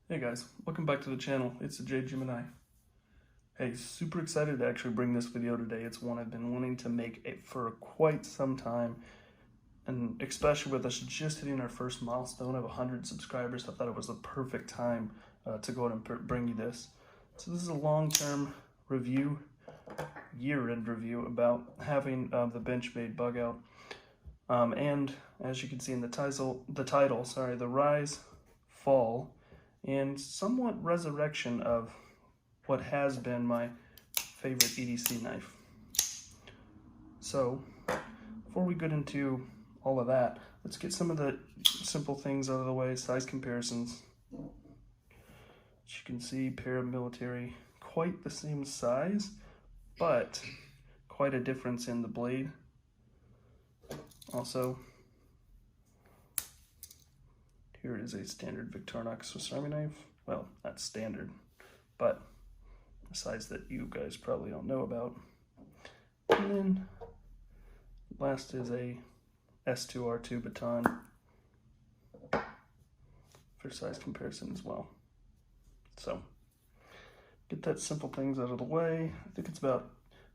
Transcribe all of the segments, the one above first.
Hey guys, welcome back to the channel. It's the J Gemini. Hey, super excited to actually bring this video today. It's one I've been wanting to make for quite some time, and especially with us just hitting our first milestone of 100 subscribers, I thought it was the perfect time to go ahead and bring you this. So this is a long-term review, year-end review about having the Benchmade Bugout, and as you can see in the title, the rise, fall, and somewhat resurrection of what has been my favorite EDC knife. So, before we get into all of that, let's get some of the simple things out of the way. Size comparisons. As you can see, paramilitary, quite the same size, but quite a difference in the blade. Also, here is a standard Victorinox Swiss Army knife. Well, not standard, but a size that you guys probably don't know about. And then last is a S2R2 baton for size comparison as well. So get that simple things out of the way. I think it's about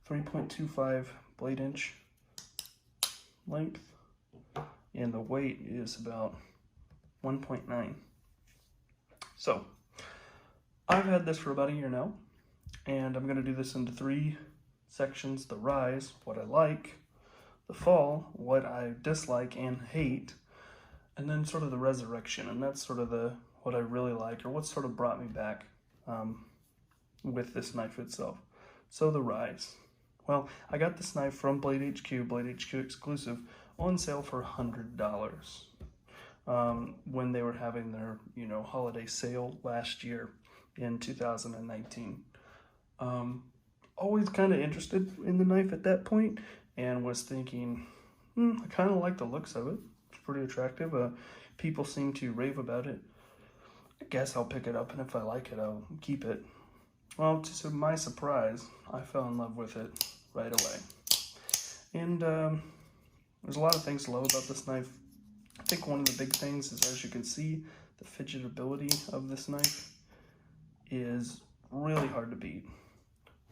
3.25 blade inch length, and the weight is about 1.9. So I've had this for about a year now, and I'm going to do this into 3 sections: the rise, what I like; the fall, what I dislike and hate; and then sort of the resurrection, and that's sort of what I really like, or what sort of brought me back with this knife itself. So the rise. Well, I got this knife from Blade HQ exclusive, on sale for $100. When they were having their, holiday sale last year in 2019. Always kind of interested in the knife at that point, and was thinking, I kind of like the looks of it. It's pretty attractive. People seem to rave about it. I guess I'll pick it up, and if I like it, I'll keep it. Well, to my surprise, I fell in love with it right away. And there's a lot of things to love about this knife. I think one of the big things is, as you can see, the fidgetability of this knife is really hard to beat.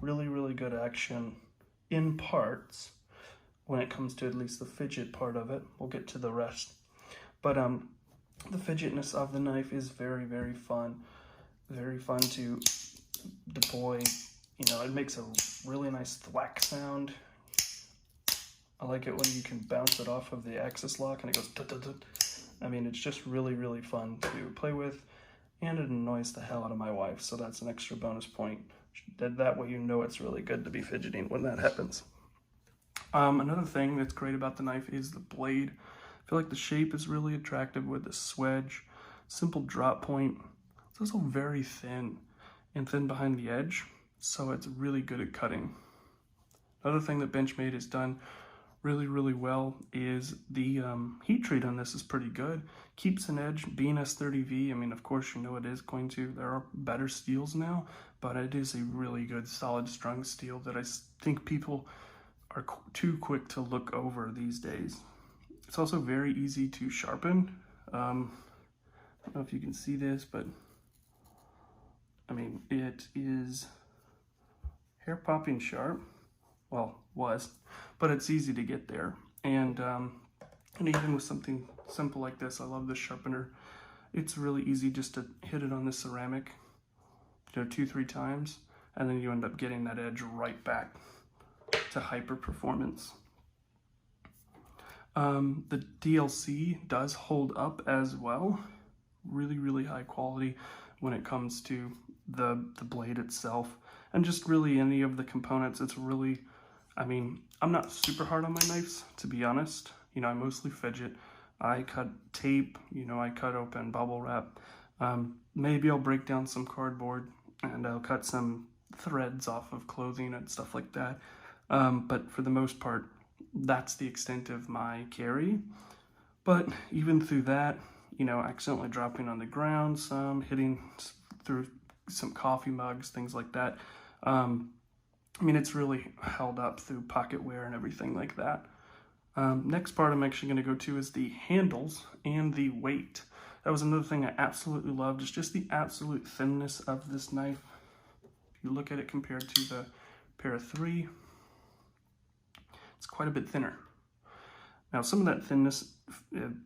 Really, really good action in parts when it comes to at least the fidget part of it. We'll get to the rest. But the fidgetness of the knife is very, very fun. Very fun to deploy. It makes a really nice thwack sound. I like it when you can bounce it off of the axis lock and it goes tut-tut-tut. I mean, it's just really, really fun to play with, and it annoys the hell out of my wife, so that's an extra bonus point. That way you know it's really good to be fidgeting when that happens. Another thing that's great about the knife is the blade. I feel like the shape is really attractive with the swedge, simple drop point. It's also very thin and thin behind the edge, so it's really good at cutting. Another thing that Benchmade has done really, really well is the heat treat on this is pretty good. Keeps an edge. Being S30V, I mean, of course, it is going to. There are better steels now, but it is a really good, solid, strong steel that I think people are too quick to look over these days. It's also very easy to sharpen. I don't know if you can see this, but I mean, it is hair-popping sharp. Well, was, but it's easy to get there. And even with something simple like this, I love this sharpener. It's really easy just to hit it on the ceramic, 2-3 times, and then you end up getting that edge right back to hyper performance. The DLC does hold up as well. Really, really high quality when it comes to the blade itself, and just really any of the components. It's really, I mean, I'm not super hard on my knives, to be honest. I mostly fidget. I cut tape, I cut open bubble wrap. Maybe I'll break down some cardboard, and I'll cut some threads off of clothing and stuff like that. But for the most part, that's the extent of my carry. But even through that, accidentally dropping on the ground some, hitting through some coffee mugs, things like that. I mean, it's really held up through pocket wear and everything like that. Next part I'm actually going to go to is the handles and the weight. That was another thing I absolutely loved, is just the absolute thinness of this knife. If you look at it compared to the Para 3, it's quite a bit thinner. Now, some of that thinness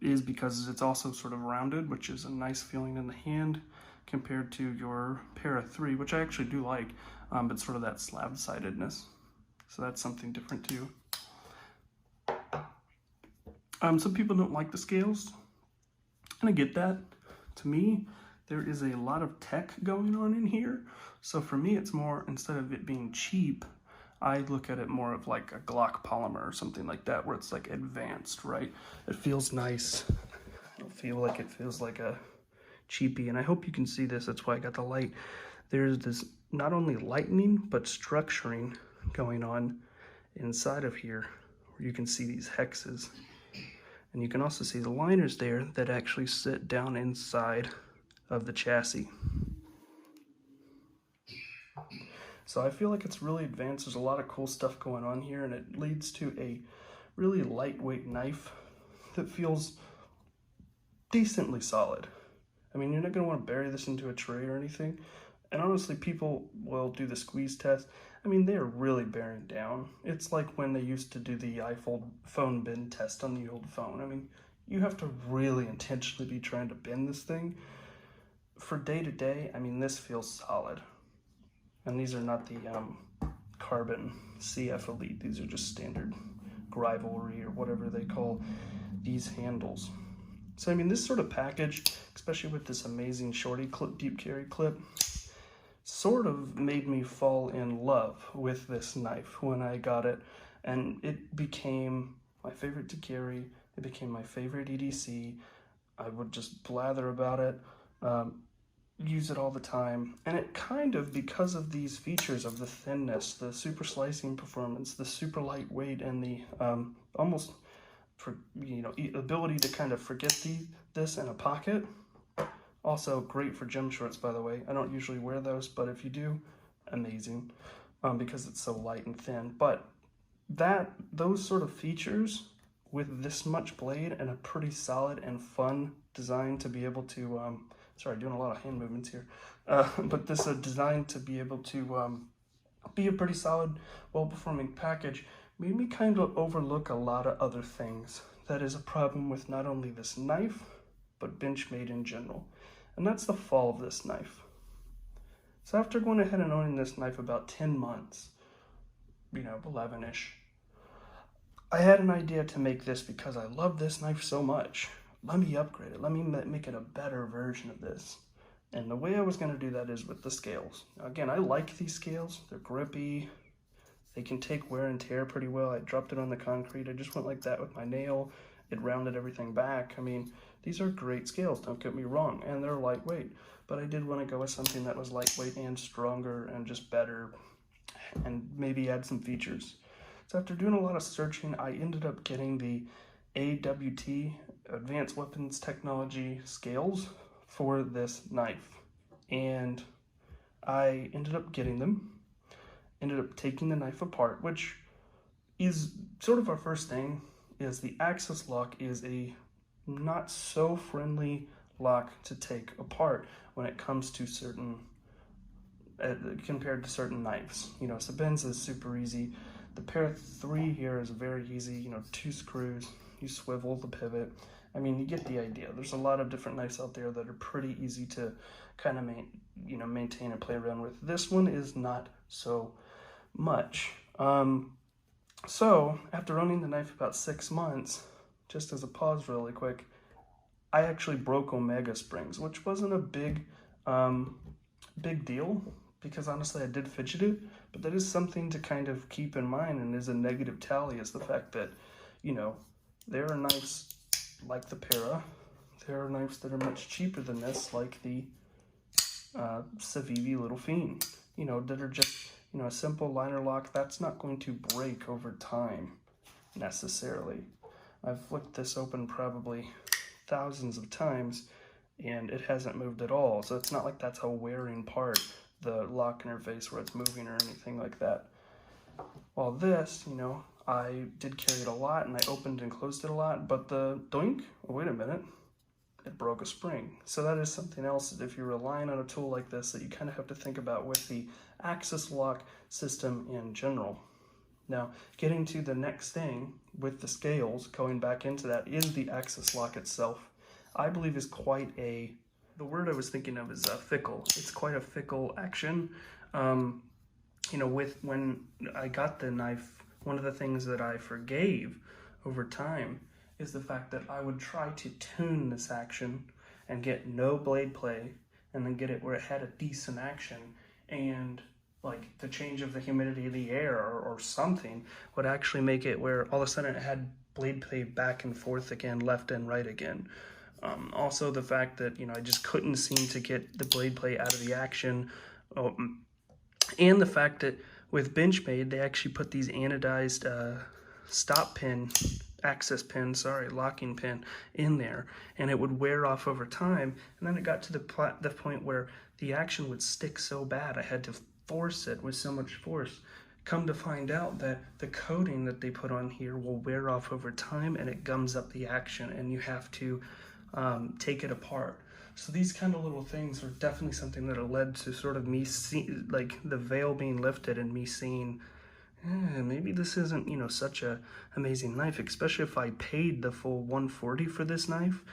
is because it's also sort of rounded, which is a nice feeling in the hand compared to your Para 3, which I actually do like, but sort of that slab-sidedness. So that's something different too. Some people don't like the scales, and I get that. To me, there is a lot of tech going on in here. So for me, it's more, instead of it being cheap, I look at it more of like a Glock polymer or something like that, where it's like advanced, right? It feels nice. I don't feel like it feels like a cheapie, and I hope you can see this. That's why I got the light. There's this not only lightening, but structuring going on inside of here, where you can see these hexes. And you can also see the liners there that actually sit down inside of the chassis. So I feel like it's really advanced. There's a lot of cool stuff going on here, and it leads to a really lightweight knife that feels decently solid. I mean, you're not going to want to bury this into a tray or anything. And honestly, people will do the squeeze test. I mean, they are really bearing down. It's like when they used to do the iPhone bend test on the old phone. I mean, you have to really intentionally be trying to bend this thing. For day to day, I mean, this feels solid. And these are not the Carbon CF Elite. These are just standard Rivalry or whatever they call these handles. So, I mean, this sort of package, especially with this amazing shorty clip, deep carry clip, sort of made me fall in love with this knife when I got it, and it became my favorite to carry. It became my favorite EDC. I would just blather about it, use it all the time, and it kind of, because of these features of the thinness, the super slicing performance, the super lightweight, and the almost, ability to kind of forget this in a pocket. Also great for gym shorts, by the way. I don't usually wear those, but if you do, amazing, because it's so light and thin. But those sort of features with this much blade and a pretty solid and fun design to be able to, sorry, doing a lot of hand movements here, but this design to be able to be a pretty solid, well-performing package made me kind of overlook a lot of other things. That is a problem with not only this knife, but Benchmade in general. And that's the fall of this knife. So after going ahead and owning this knife about 10 months, 11-ish, I had an idea to make this because I love this knife so much. Let me upgrade it. Let me make it a better version of this. And the way I was going to do that is with the scales. Now, again, I like these scales. They're grippy. They can take wear and tear pretty well. I dropped it on the concrete. I just went like that with my nail. It rounded everything back. I mean, these are great scales, don't get me wrong, and they're lightweight. But I did want to go with something that was lightweight and stronger and just better, and maybe add some features. So after doing a lot of searching, I ended up getting the AWT, Advanced Weapons Technology scales for this knife. And I ended up getting them, ended up taking the knife apart, which is sort of our first thing, is the axis lock is a not so friendly lock to take apart when it comes to certain, compared to certain knives. Sabins is super easy. The Para 3 here is very easy, 2 screws, you swivel the pivot. I mean, you get the idea. There's a lot of different knives out there that are pretty easy to kind of maintain and play around with. This one is not so much. So after owning the knife about 6 months, just as a pause really quick, I actually broke Omega springs, which wasn't a big deal, because honestly I did fidget it, but that is something to kind of keep in mind, and is a negative tally, is the fact that, there are knives like the Para, there are knives that are much cheaper than this, like the Civivi Little Fiend, that are just, a simple liner lock. That's not going to break over time, necessarily. I've flipped this open probably thousands of times, and it hasn't moved at all. So it's not like that's a wearing part, the lock interface, where it's moving or anything like that. While this, I did carry it a lot, and I opened and closed it a lot, but the doink, oh, wait a minute, it broke a spring. So that is something else that if you're relying on a tool like this that you kind of have to think about with the axis lock system in general. Now, getting to the next thing with the scales, going back into that, is the axis lock itself. I believe is quite a, the word I was thinking of is fickle. It's quite a fickle action. You know, when I got the knife, one of the things that I forgave over time is the fact that I would try to tune this action and get no blade play, and then get it where it had a decent action, and like the change of the humidity of the air or something would actually make it where all of a sudden it had blade play back and forth again, left and right again. Also the fact that, you know, I just couldn't seem to get the blade play out of the action. And the fact that with Benchmade, they actually put these anodized stop pin, locking pin in there, and it would wear off over time. And then it got to the point where the action would stick so bad I had to force it with so much force. Come to find out that the coating that they put on here will wear off over time, and it gums up the action, and you have to take it apart. So these kind of little things are definitely something that have led to sort of me seeing, like, the veil being lifted and me seeing, maybe this isn't, you know, such a amazing knife, especially if I paid the full $140 for this knife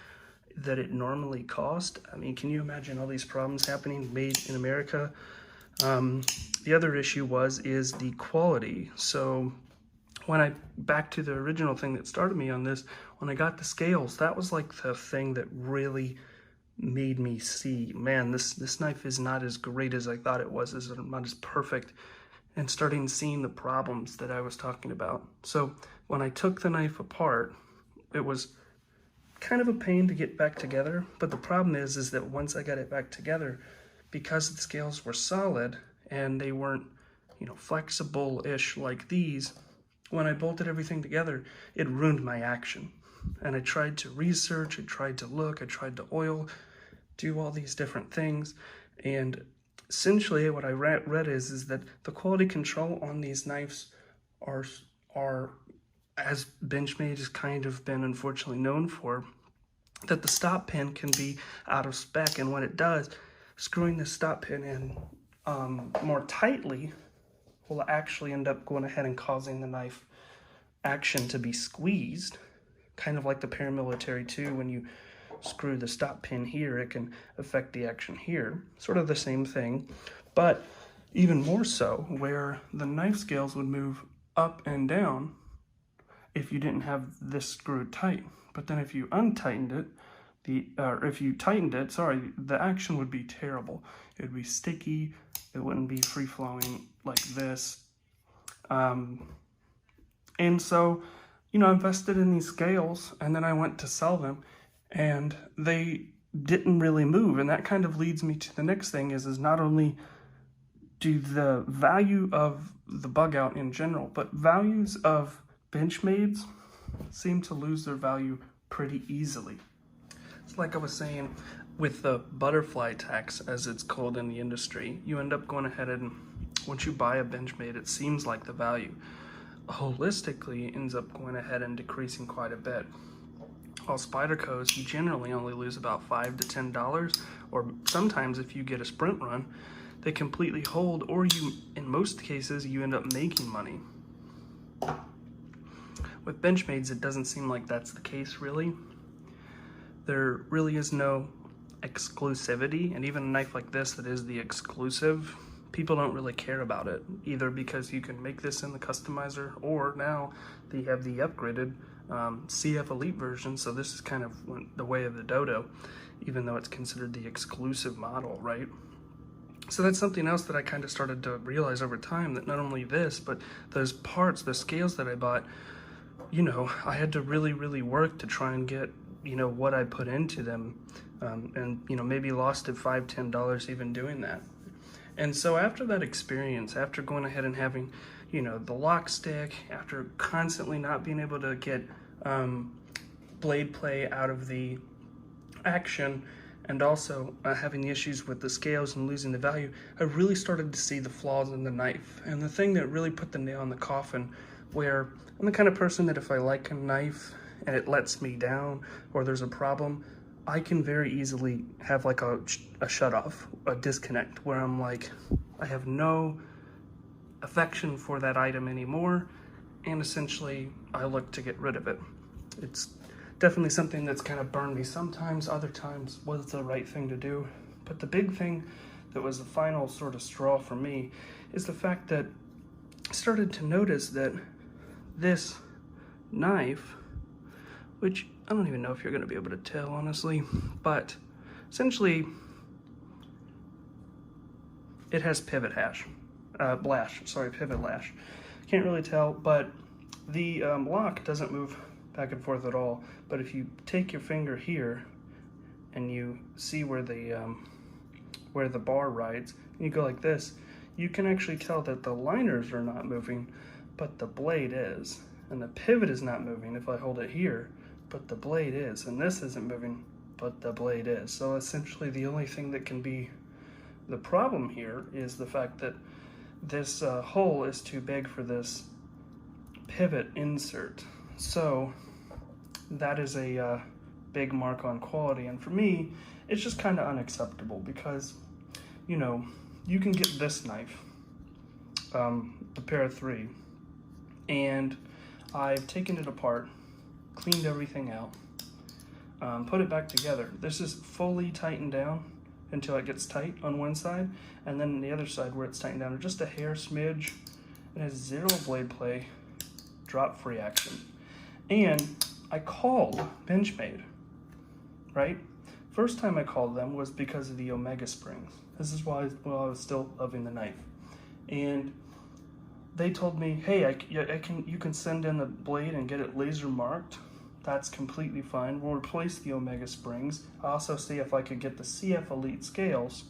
that it normally cost. I mean, can you imagine all these problems happening made in America? The other issue is the quality. So when back to the original thing that started me on this, when I got the scales, that was like the thing that really made me see, man, this knife is not as great as I thought it was, is not as perfect, and starting seeing the problems that I was talking about. So when I took the knife apart, it was kind of a pain to get back together, but the problem is that once I got it back together, because the scales were solid and they weren't, you know, flexible-ish like these, when I bolted everything together, it ruined my action. And I tried to research, I tried to look, I tried to oil, do all these different things, and essentially what I read is that the quality control on these knives are as Benchmade has kind of been unfortunately known for, that the stop pin can be out of spec, and when it does, screwing the stop pin in more tightly will actually end up going ahead and causing the knife action to be squeezed, kind of like the paramilitary too. When you screw the stop pin here, it can affect the action here, sort of the same thing, but even more so, where the knife scales would move up and down if you didn't have this screwed tight. But then if you untightened it, if you tightened it, the action would be terrible. It would be sticky, it wouldn't be free-flowing like this. And so, you know, I invested in these scales, and then I went to sell them, and they didn't really move. And that kind of leads me to the next thing is not only do the value of the Bugout in general, but values of Benchmades seem to lose their value pretty easily. It's like I was saying with the butterfly tax, as it's called in the industry, you end up going ahead and once you buy a Benchmade, it seems like the value holistically ends up going ahead and decreasing quite a bit. While Spyderco's, you generally only lose about $5 to $10, or sometimes if you get a sprint run, they completely hold, or you, in most cases, you end up making money. With Benchmades, it doesn't seem like that's the case, really. There really is no exclusivity, and even a knife like this that is the exclusive, people don't really care about it, either because you can make this in the customizer, or now they have the upgraded CF Elite version, so this is kind of the way of the dodo, even though it's considered the exclusive model, right? So that's something else that I kind of started to realize over time, that not only this, but those parts, the scales that I bought, you know, I had to really, really work to try and get, you know, what I put into them, and, you know, maybe lost it $5, $10 even doing that. And so after that experience, after going ahead and having, you know, the lock stick, after constantly not being able to get blade play out of the action, and also having the issues with the scales and losing the value, I really started to see the flaws in the knife. And the thing that really put the nail in the coffin, where I'm the kind of person that if I like a knife and it lets me down or there's a problem, I can very easily have like a shut off, a disconnect, where I'm like, I have no affection for that item anymore, and essentially I look to get rid of it. It's definitely something that's kind of burned me sometimes, other times was the right thing to do. But the big thing that was the final sort of straw for me is the fact that I started to notice that this knife, which I don't even know if you're going to be able to tell, honestly, but essentially it has pivot pivot lash. Can't really tell, but the lock doesn't move back and forth at all. But if you take your finger here and you see where the bar rides, and you go like this, you can actually tell that the liners are not moving, but the blade is. And the pivot is not moving if I hold it here, but the blade is. And this isn't moving, but the blade is. So essentially the only thing that can be the problem here is the fact that this hole is too big for this pivot insert. So that is a big mark on quality. And for me, it's just kind of unacceptable because, you know, you can get this knife, the Para 3, and I've taken it apart, cleaned everything out, put it back together. This is fully tightened down until it gets tight on one side, and then the other side where it's tightened down, just a hair smidge. It has zero blade play, drop-free action. And I called Benchmade, right? First time I called them was because of the Omega springs. This is why I was still loving the knife. And they told me, hey, you can send in the blade and get it laser marked. That's completely fine. We'll replace the Omega springs. I also see if I could get the CF Elite scales.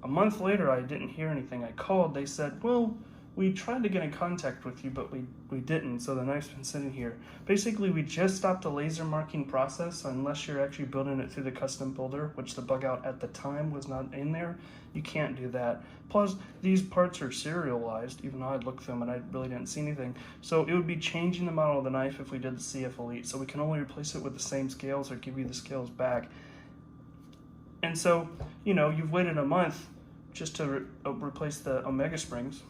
A month later, I didn't hear anything. I called, they said, well, we tried to get in contact with you, but we didn't, so the knife's been sitting here. Basically, we just stopped the laser marking process, unless you're actually building it through the custom builder, which the Bugout at the time was not in there. You can't do that. Plus, these parts are serialized, even though I'd looked through them and I really didn't see anything. So it would be changing the model of the knife if we did the CF Elite, so we can only replace it with the same scales or give you the scales back. And so, you know, you've waited a month just to replace the Omega springs.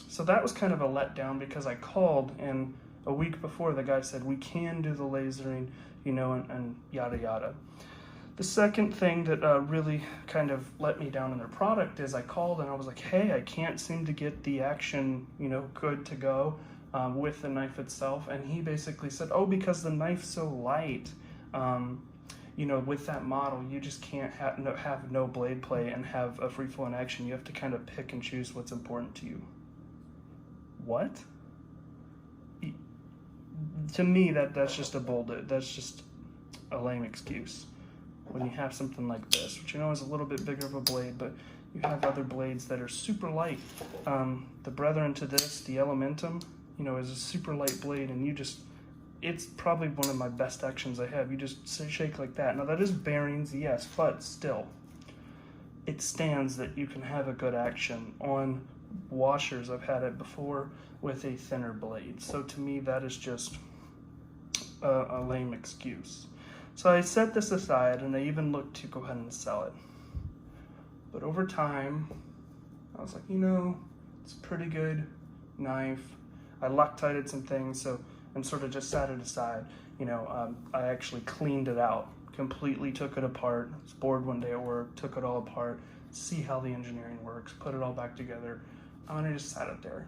So that was kind of a letdown because I called, and a week before the guy said, we can do the lasering, you know, and yada yada. The second thing that really kind of let me down in their product is I called and I was like, hey, I can't seem to get the action, you know, good to go with the knife itself. And he basically said, oh, because the knife's so light, you know, with that model, you just can't have no blade play and have a free flowing action. You have to kind of pick and choose what's important to you. What? To me, that's just that's just a lame excuse. When you have something like this, which you know is a little bit bigger of a blade, but you have other blades that are super light. The brethren to this, the Elementum, you know, is a super light blade, and it's probably one of my best actions I have. You just shake like that. Now that is bearings, yes, but still, it stands that you can have a good action on washers. I've had it before with a thinner blade. So to me, that is just a lame excuse. So I set this aside, and I even looked to go ahead and sell it. But over time, I was like, you know, it's a pretty good knife. I Loctited some things, and sort of just set it aside. You know, I actually cleaned it out, completely took it apart. I was bored one day at work, took it all apart, see how the engineering works, put it all back together, and I just sat it there.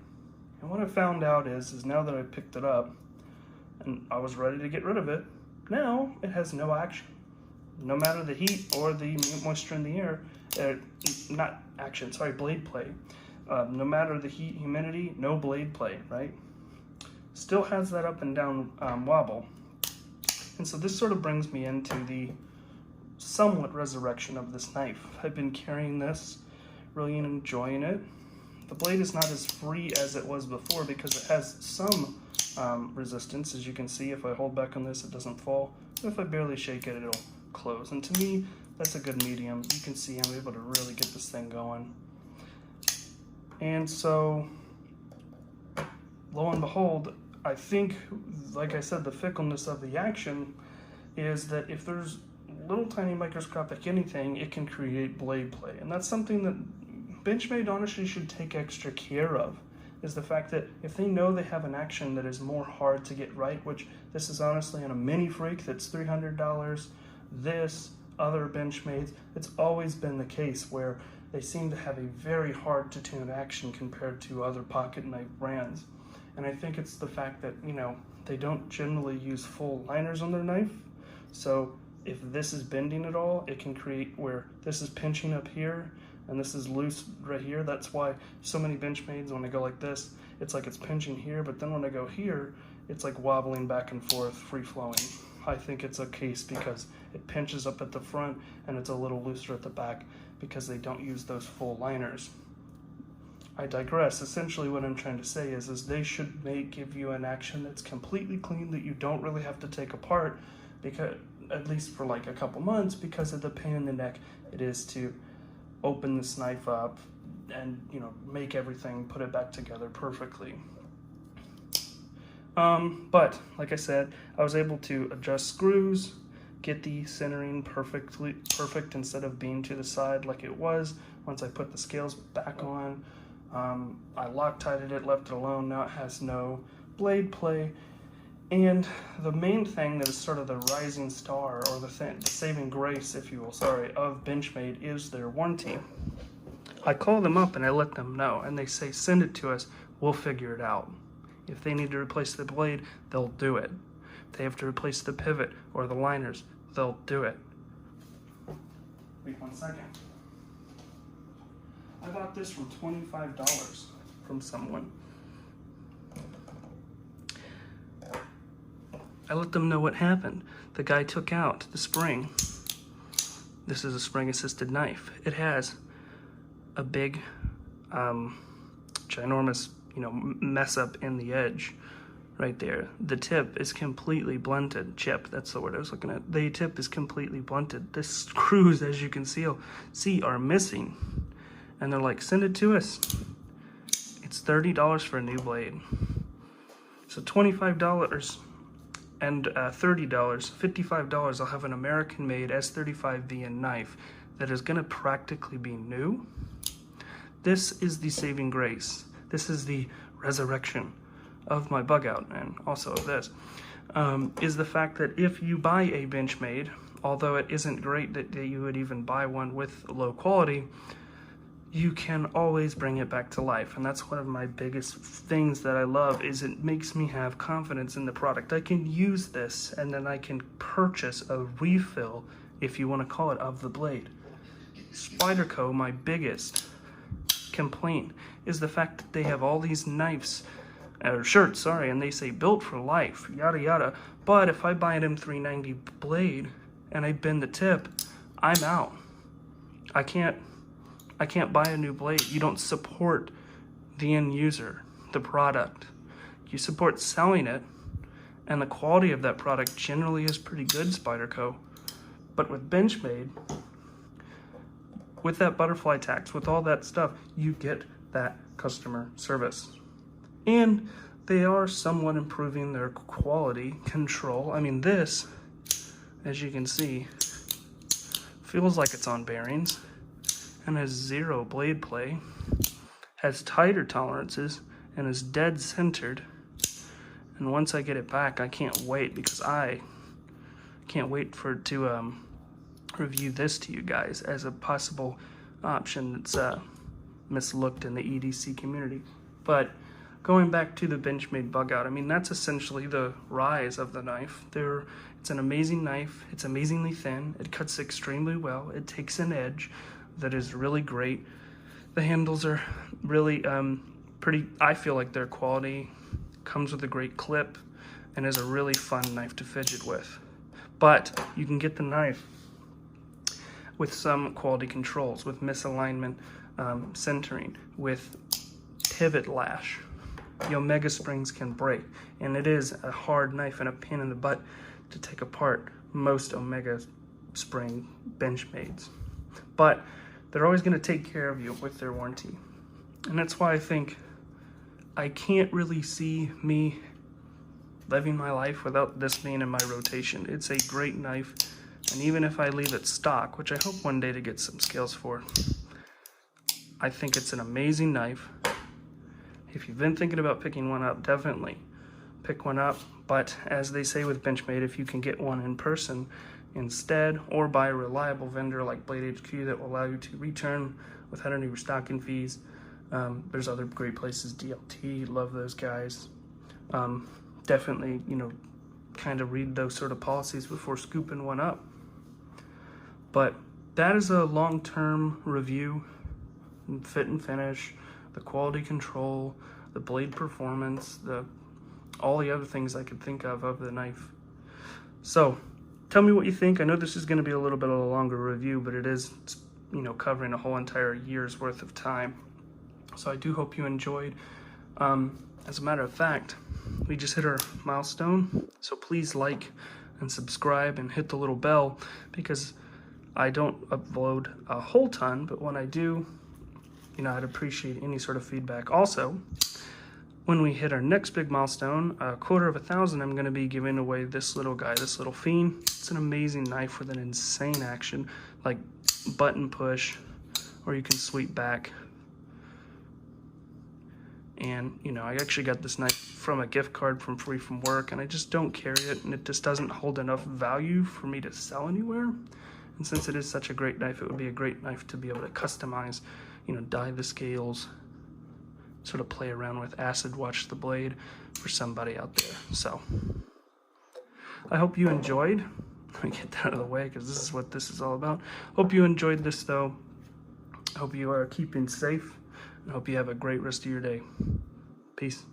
And what I found out is now that I picked it up, and I was ready to get rid of it, now it has no action. No matter the heat or the moisture in the air, blade play. No matter the heat, humidity, no blade play, right? Still has that up and down wobble. And so this sort of brings me into the somewhat resurrection of this knife. I've been carrying this, really enjoying it. The blade is not as free as it was before because it has some resistance. As you can see, if I hold back on this, it doesn't fall. If I barely shake it, it'll close. And to me, that's a good medium. You can see I'm able to really get this thing going. And so, lo and behold, I think, like I said, the fickleness of the action is that if there's little tiny microscopic anything, it can create blade play. And that's something that Benchmade honestly should take extra care of, is the fact that if they know they have an action that is more hard to get right, which this is honestly on a mini freak that's $300, this, other Benchmades, it's always been the case where they seem to have a very hard to tune action compared to other pocket knife brands. And I think it's the fact that, you know, they don't generally use full liners on their knife. So if this is bending at all, it can create where this is pinching up here and this is loose right here. That's why so many Benchmades, when they go like this, it's like it's pinching here, but then when I go here, it's like wobbling back and forth, free flowing. I think it's a case because it pinches up at the front and it's a little looser at the back because they don't use those full liners. I digress. Essentially what I'm trying to say is they should give you an action that's completely clean, that you don't really have to take apart, because at least for like a couple months, because of the pain in the neck it is to open this knife up and, you know, make everything, put it back together perfectly. But like I said, I was able to adjust screws, get the centering perfect instead of being to the side like it was once I put the scales back on. I Loctited it, left it alone. Now it has no blade play. And the main thing that is sort of the rising star, or the saving grace, if you will, of Benchmade is their warranty. I call them up and I let them know, and they say, send it to us, we'll figure it out. If they need to replace the blade, they'll do it. If they have to replace the pivot or the liners, they'll do it. Wait 1 second. I bought this for $25 from someone. I let them know what happened. The guy took out the spring. This is a spring-assisted knife. It has a big, ginormous, you know, mess up in the edge right there. The tip is completely blunted. Chip, that's the word I was looking at. The tip is completely blunted. The screws, as you can see, are missing. And they're like, send it to us. It's $30 for a new blade. So $25 and $30, $55, I'll have an American-made S35VN knife that is gonna practically be new. This is the saving grace. This is the resurrection of my Bugout, and also of this, is the fact that if you buy a Benchmade, although it isn't great that you would even buy one with low quality, you can always bring it back to life. And that's one of my biggest things that I love, is it makes me have confidence in the product. I can use this and then I can purchase a refill, if you want to call it, of the blade. Spyderco, my biggest complaint is the fact that they have all these knives, or shirts, sorry, and they say built for life, yada yada. But if I buy an M390 blade and I bend the tip, I'm out. I can't buy a new blade. You don't support the end user, the product. You support selling it, and the quality of that product generally is pretty good, Spyderco. But with Benchmade, with that butterfly tax, with all that stuff, you get that customer service. And they are somewhat improving their quality control. I mean, this, as you can see, feels like it's on bearings and has zero blade play, has tighter tolerances, and is dead centered. And once I get it back, I can't wait, because I can't wait to review this to you guys as a possible option that's mislooked in the EDC community. But going back to the Benchmade Bugout, I mean, that's essentially the rise of the knife. It's an amazing knife. It's amazingly thin. It cuts extremely well. It takes an edge that is really great. The handles are really pretty, I feel like their quality comes with a great clip and is a really fun knife to fidget with. But you can get the knife with some quality controls, with misalignment centering, with pivot lash. The Omega springs can break, and it is a hard knife and a pain in the butt to take apart most Omega spring Benchmades. But they're always going to take care of you with their warranty. And that's why I think I can't really see me living my life without this being in my rotation. It's a great knife And even if I leave it stock, which I hope one day to get some scales for, I think it's an amazing knife. If you've been thinking about picking one up, definitely pick one up. But as they say with Benchmade, if you can get one in person instead, or buy a reliable vendor like Blade HQ that will allow you to return without any restocking fees. There's other great places, DLT, love those guys. Definitely, you know, kind of read those sort of policies before scooping one up. But that is a long-term review, fit and finish, the quality control, the blade performance, all the other things I could think of the knife. So tell me what you think. I know this is going to be a little bit of a longer review, but it is, you know, covering a whole entire year's worth of time. So I do hope you enjoyed. As a matter of fact, we just hit our milestone, so please like and subscribe and hit the little bell, because I don't upload a whole ton, but when I do, you know, I'd appreciate any sort of feedback. Also, when we hit our next big milestone, 250,000, I'm going to be giving away this little guy, this little Fiend. It's an amazing knife with an insane action, like button push, or you can sweep back. And, you know, I actually got this knife from a gift card from free from work, and I just don't carry it, and it just doesn't hold enough value for me to sell anywhere. And since it is such a great knife, it would be a great knife to be able to customize, you know, dye the scales, sort of play around with, acid wash the blade for somebody out there. So I hope you enjoyed. Let me get that out of the way, because this is what this is all about. Hope you enjoyed this, though. I hope you are keeping safe. I hope you have a great rest of your day. Peace.